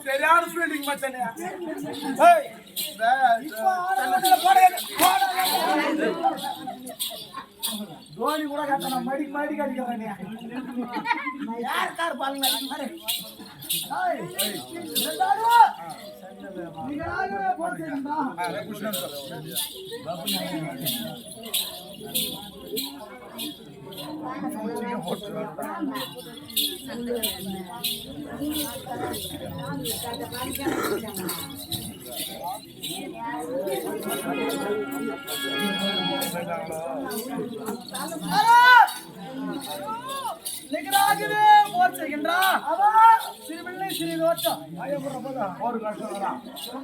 சரியான ஃபீலிங் மச்சானே. தோனி கூட கேட்ட மடி மடி கடிக்கிறேன். யார் கார் பாருங்க நிகராகவே போர் செய்கின்றான். சிறுபிள்ளை சிறிதோட்டம் ஒரு கஷ்டம்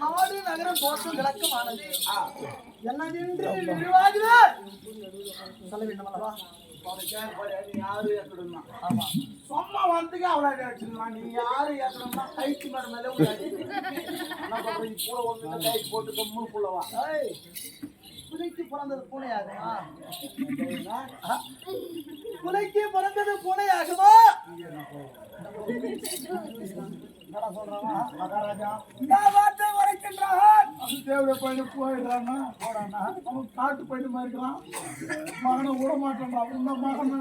நாடு நகரம் தோற்றம் விளக்கமானது. என்னதென்று விரிவாகுது சொல்ல வேண்டும் அல்லவா? யாரு ஏற்கடுமா? ஆமா, சும்மா வந்துக்கு அவ்வளோ நீ யாரு ஏற்கணும்னா கைக்கு மேல மேலே கூட ஒன்று கை போட்டு கம்முன்னு புள்ளவா. புலைக்கு பிறந்தது பூனையாகுமா? புலைக்கு பிறந்தது பூனையாகுமா? மகாராஜா வார்த்தை உரைக்கின்றான். தேவைய பையனு போயிடுறான்னா போடானா அவன் காட்டு பையனு மாதிரி இருக்கிறான். மகனை விட மாட்டான். இந்த மகன்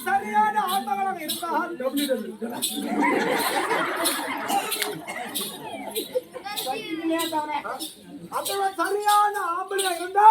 சரியான ஆட்டங்களாக இருந்தால் சரியான ஆம்பளை இருந்தா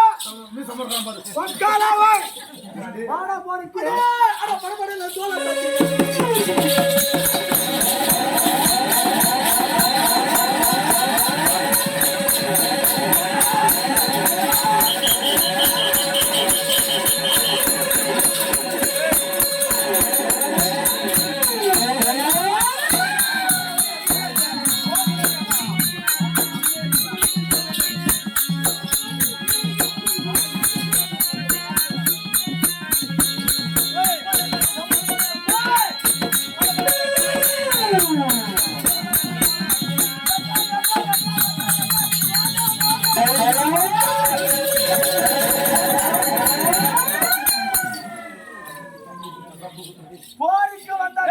போரிக்கு வந்தா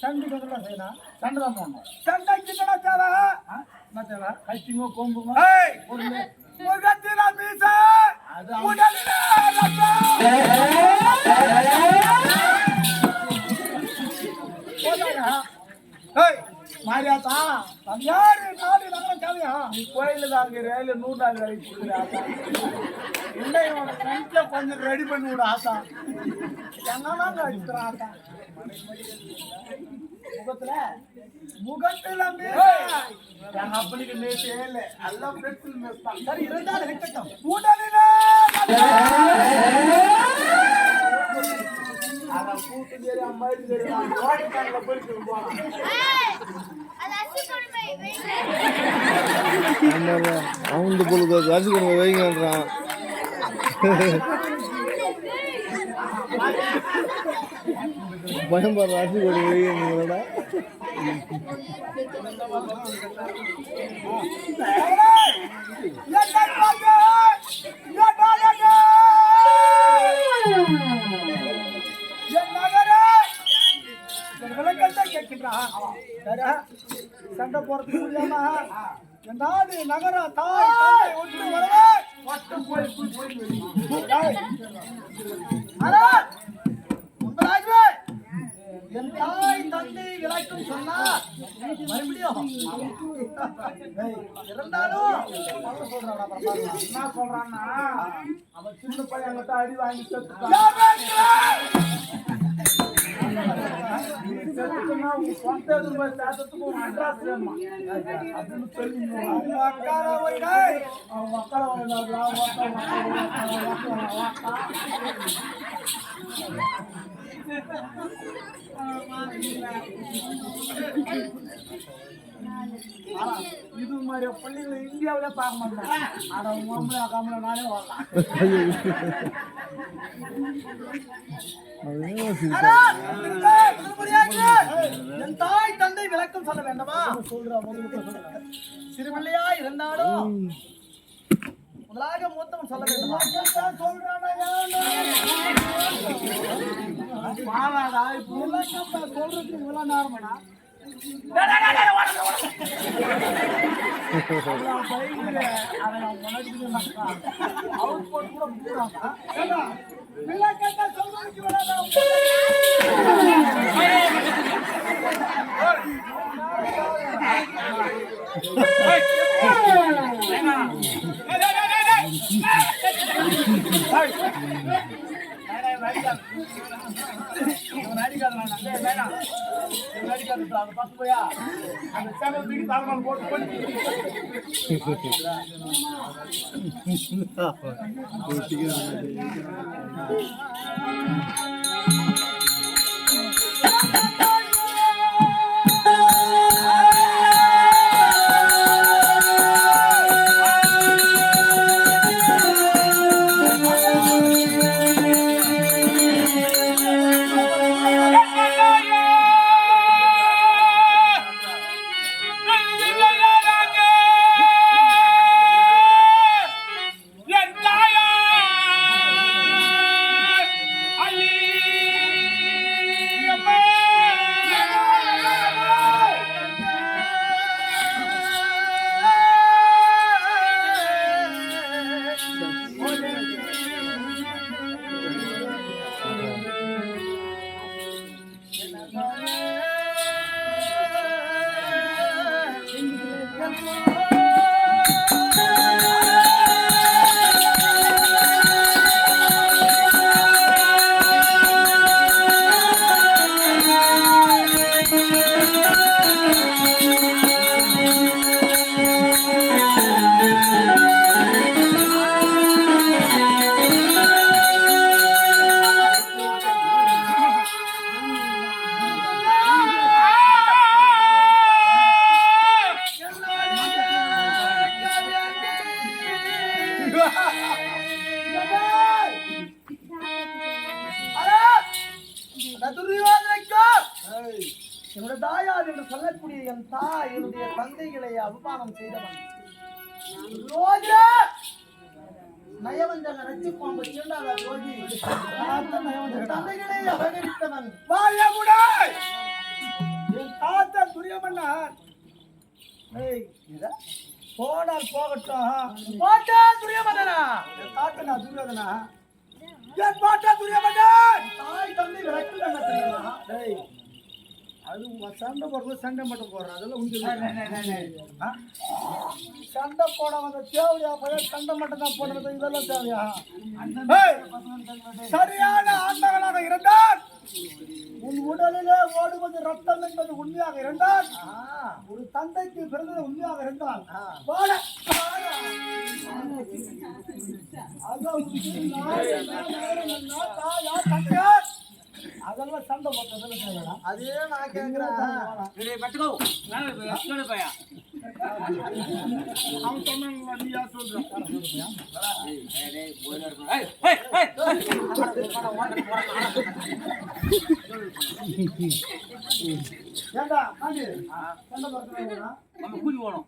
சண்டை கதல செய்யனா சண்டை தான் போடணும். சண்டைக்கு என்ன தேவை? என்ன தேவை? கைச்சிங்கோ கோம்புங்க முகத்தில மீச உடலில ரத்தம் மாரியாத்தா யாரு நாடு நகரம் தேவையா நீ கோயில தாங்க ரயில 100 நாள் வேலைக்கு கொடுக்குறாங்க இல்லை உனக்கு நைட்ல கொஞ்சம் ரெடி பண்ணி விட ஆசா என்னதான் அடிக்கிறான் ஆசா முகத்துல எங்க அப்பனுக்கு நேற்று ஏழு எல்லாம் பெட்ரோல் மேஸ்தான் சரி இருந்தாலும் இருக்கட்டும் உடனே அத கூட்டு தேடி அம்மா தேடி கோடைக்கானல போயிட்டு போறான் அவங்க பொழுது அரிசி கொண்டு வைங்கன்றான் பயம் பாரு அரிசி கொண்டு வைங்களா சண்டை போறதுக்கு முடியாம நாடு நகர தாய் ஒன்று வரவே என் தாய் தந்தை விளக்கும் சொன்னா மறுபடியும் இருந்தாலும் என்ன சொல்றான்னா அவன் சின்ன பையன் அடி வாங்கி இது மாதிரி பள்ளிகளை இந்தியாவில பார்க்க மாட்டேன் ஆனா உங்களை காமல நானே வரலாம் என் தாய் தந்தை விளக்கம் சொல்ல வேண்டாமா சிறுபிள்ளையா இருந்தாலும் முதலாக மூத்தவன் சொல்ல வேண்டுமா சொல்றதுக்கு இவ்வளவு நேரமாடா பத்து போயா அந்த சேனல் தூக்கி தாழ்வால் போட்டு என்னுடைய தாயார் என்று சொல்லக்கூடிய என் தாய் என்னுடைய தந்தைகளை அவமானம் செய்தவன் நயவஞ்சக நச்சு பாம்பு இரண்டாவது ரோகி தந்தைகளை அபகரித்தவன் என் தாத்தா துரியமன்னார் போனால் போகட்டும் பாட்டா துரியமன்னா என் தாத்தா நான் துரியோதனா என் பாட்டா துரியமன்னா தாய் தந்தை விளக்கு தெரியுமா அது சண்டை போடுறது சண்டை மட்டும் போடுறோம் அதெல்லாம் உண்டு சண்டை போட வந்த தேவையா போய் சண்டை மட்டும் தான் போடுறது இதெல்லாம் தேவையா சரியான ஆண்டவனாக இருந்தால் உன் உடலிலே ஓடுவது ரத்தம் என்பது உண்மையாக இருந்தால் ஒரு தந்தைக்கு பிறந்தது உண்மையாக இருந்தால் அதெல்லாம் சண்டை போட்டதெல்லாம் அதே நான் கேட்கிறேன் அவன் சொன்னா நீ யார் சொல்றான் ஏண்டா காண்டி சண்டை போடுறா நம்ம கூலி போறோம்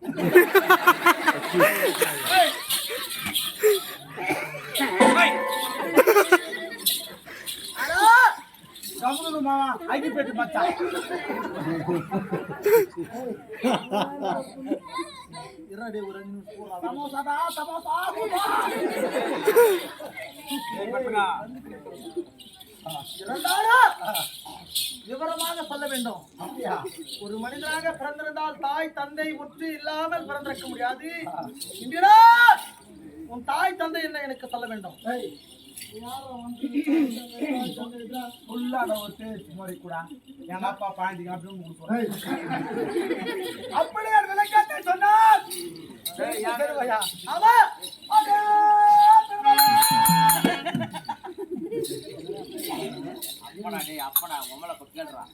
கம்முனு மாமா ஐடி பெட்டி மச்சான் இரடி ஒரு நிமிஷம் சமோசாடா சமோசா விவரமாக சொல்ல வேண்டும். ஒரு மனிதனாக பிறந்திருந்தால் தாய் தந்தை ஒற்று இல்லாமல் பிறந்திருக்க முடியாது. உன் தாய் தந்தை என்ன எனக்கு சொல்ல வேண்டும். அப்படி விளக்கத்தை சொன்னார். அப்படா உம்மளை கேள்றான்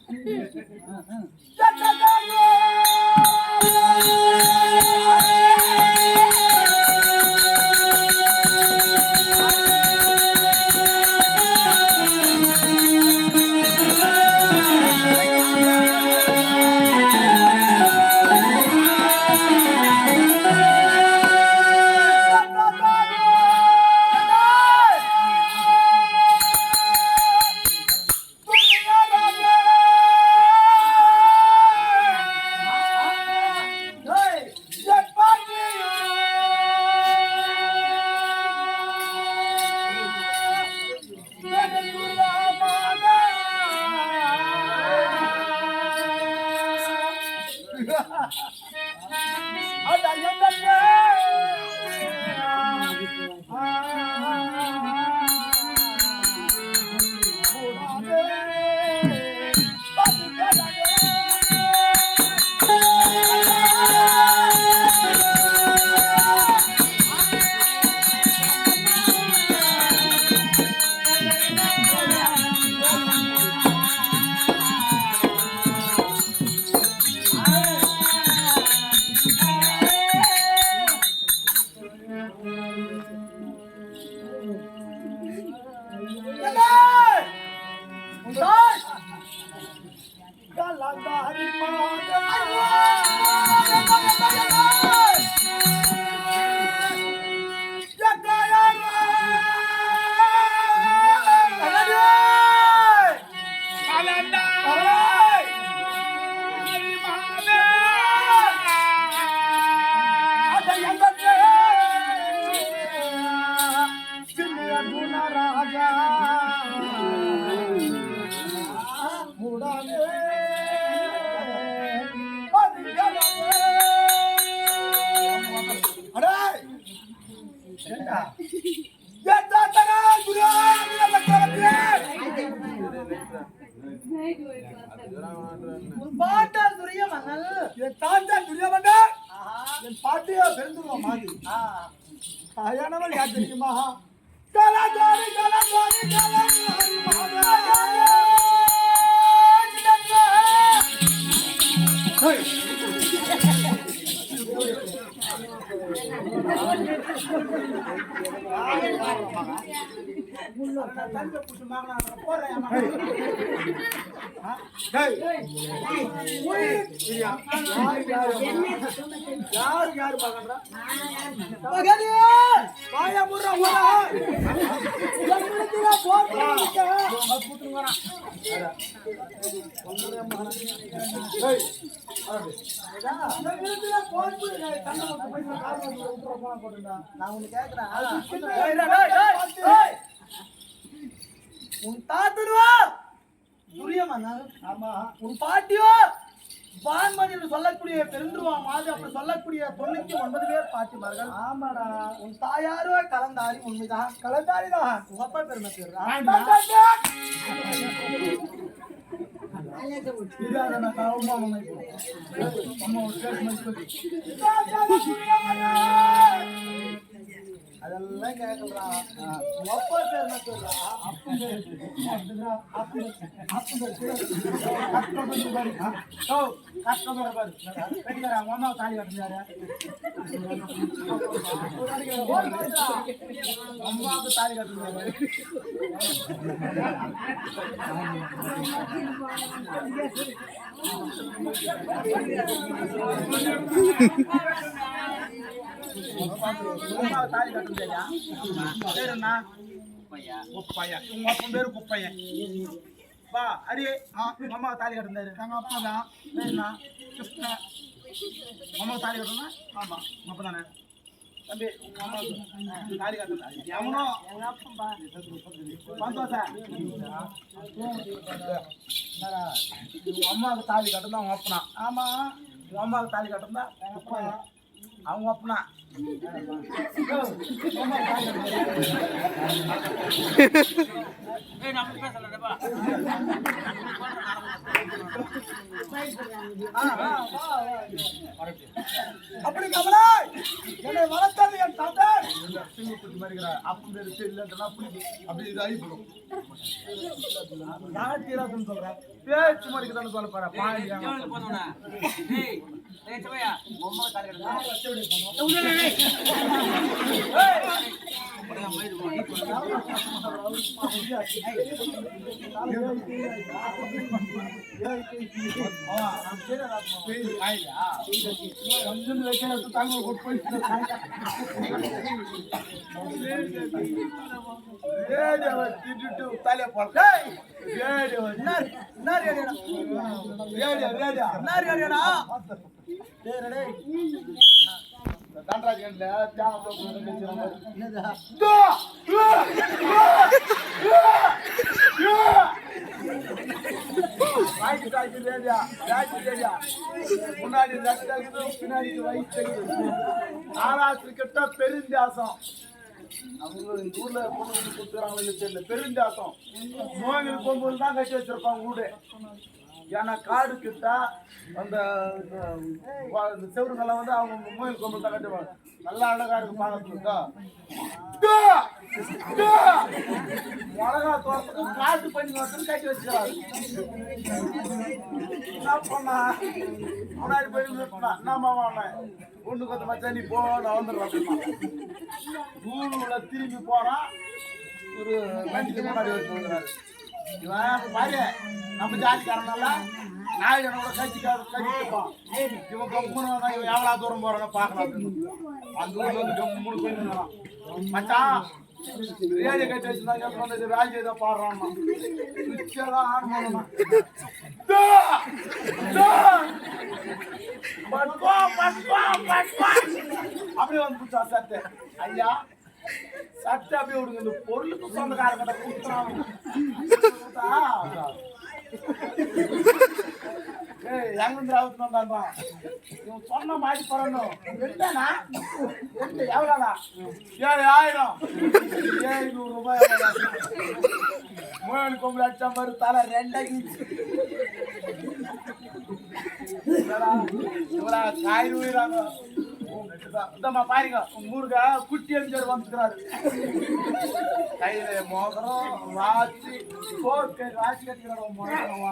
பாட்டியா பெருந்துருவோம் மாதிரி யானவள் யார் தெரியுமா யாரு பாக்கறா மகனே வாயா முறா முறா எம்முடா போறா கூட்டுங்கறா ஒன்னரே மகனே ஏய் எம்முடா போறா கண்ண போய் கார் உட்ற போனா போடுடா நான் உன்னை கேக்குறேன் ஏய் உன் தாத்துருவா துரியமன்னர். ஆமா. உன் பாட்டியோ வான்மதி என்று சொல்லக்கூடிய பெருந்துருவா மாதிரி அப்படி சொல்லக்கூடிய 99 பேர் பாட்டிமார்கள். ஆமாடா. உன் தாயாரோ கலந்தாரி. உண்மைதான், கலந்தாரி தான். உங்க அப்பா பெருமை பேர் அதெல்லாம் கேட்கலாம். அப்பா பேர் என்ன சொல்றா? அம்மா தாலி கட்டுறாரு. அம்மாவுக்கு தாலி கட்டுறாரு. தாலி கட்டுறியா? பேர் என்ன? குப்பையா. உங்க அப்பா பேரு குப்பையா? வா அரி. அம்மா தாலி கட்டுறாரு. எங்க அப்பா தான். பேர் என்ன? கிருஷ்ணா. அம்மா தாலி கட்டுறா? ஆமா, உங்க அப்பா தானே. தம்பி உங்க அம்மா தாலி கட்டுறா? எவனோ எங்க அப்பா சந்தோஷம். உங்க அம்மாவுக்கு தாலி கட்டுறா அவங்க அப்பனா? ஆமா. உங்க அம்மாவுக்கு தாலி கட்டுறா அவங்க அப்பனா? அப்படி கமலா என்னை வளர்த்தது என் தந்தை. அப்படி அப்படி இது அழிப்படும். யார் தீராதுன்னு சொல்றேன். பேச்சு மடிக்கதான்னு சொல்ல போற பாண்டி. தலை போட முன்னாடி பின்னாடி ஆராய்ச்சிக்கிட்ட பெருந்தியாசம். அவங்க இந்த ஊர்ல கொடுத்துறாங்க தெரியல. பெருந்தியாசம் நோய்கள் போகும்போது தான் கட்டி வச்சிருப்பாங்க வீடு. ஏன்னா காடு கிட்ட அந்த செவருங்கெல்லாம் வந்து அவங்க கோயில் கோம்பல் தான் கட்டுவாங்க. நல்லா அழகா இருக்கு பார்க்கறதுக்கா. மிளகா தோட்டத்துக்கு காட்டு பண்ணி வந்து கட்டி வச்சுக்கிறாங்க. என்ன பண்ணா முன்னாடி போய் என்னம்மா ஒண்ணு கொத்த மச்சா நீ போ நான் வந்துடுறேன். ஊருல திரும்பி போறான். ஒரு வண்டிக்கு முன்னாடி வச்சுக்கிறாரு. இவன் பாரு நம்ம ஜாதிக்காரனால நாயுடனோட கட்சிப்பான். இவன் கம்முன்னு இவன் எவ்வளவு தூரம் போறானோ பார்க்கலாம். அந்த ஊர்ல வந்து கம்முன்னு போயிருந்தான். மச்சான் ரேடியோ கட்டி வச்சிருந்தாங்க. வேலையை தான் பாடுறான். சுவிட்செல்லாம் ஆன் பண்ணணும். அப்படியே வந்து புடிச்சா சட்டை. ஐயா சட்டை அப்படியே விடுங்க. இந்த பொருளுக்கு சொந்தக்காரங்கிட்ட கொடுத்துறாங்க. எங்கிருந்து அவுத்துனா இவன் சொன்ன மாதிரி பரணும். எட்டனா எவ்வளோடா? 7000. 700 ரூபாய். மூணு கொம்பு அடிச்சா மாதிரி தலை 2 இவ்வளோ காய் உயிராங்க. இந்தம்மா பாருங்க முருகா குட்டி எம்ஜிஆர் வந்துக்கிறாரு. கையில மோதிரம் வாட்சி போர்க்கை வாட்சி கட்டிக்கிறாரு. மோதிரம்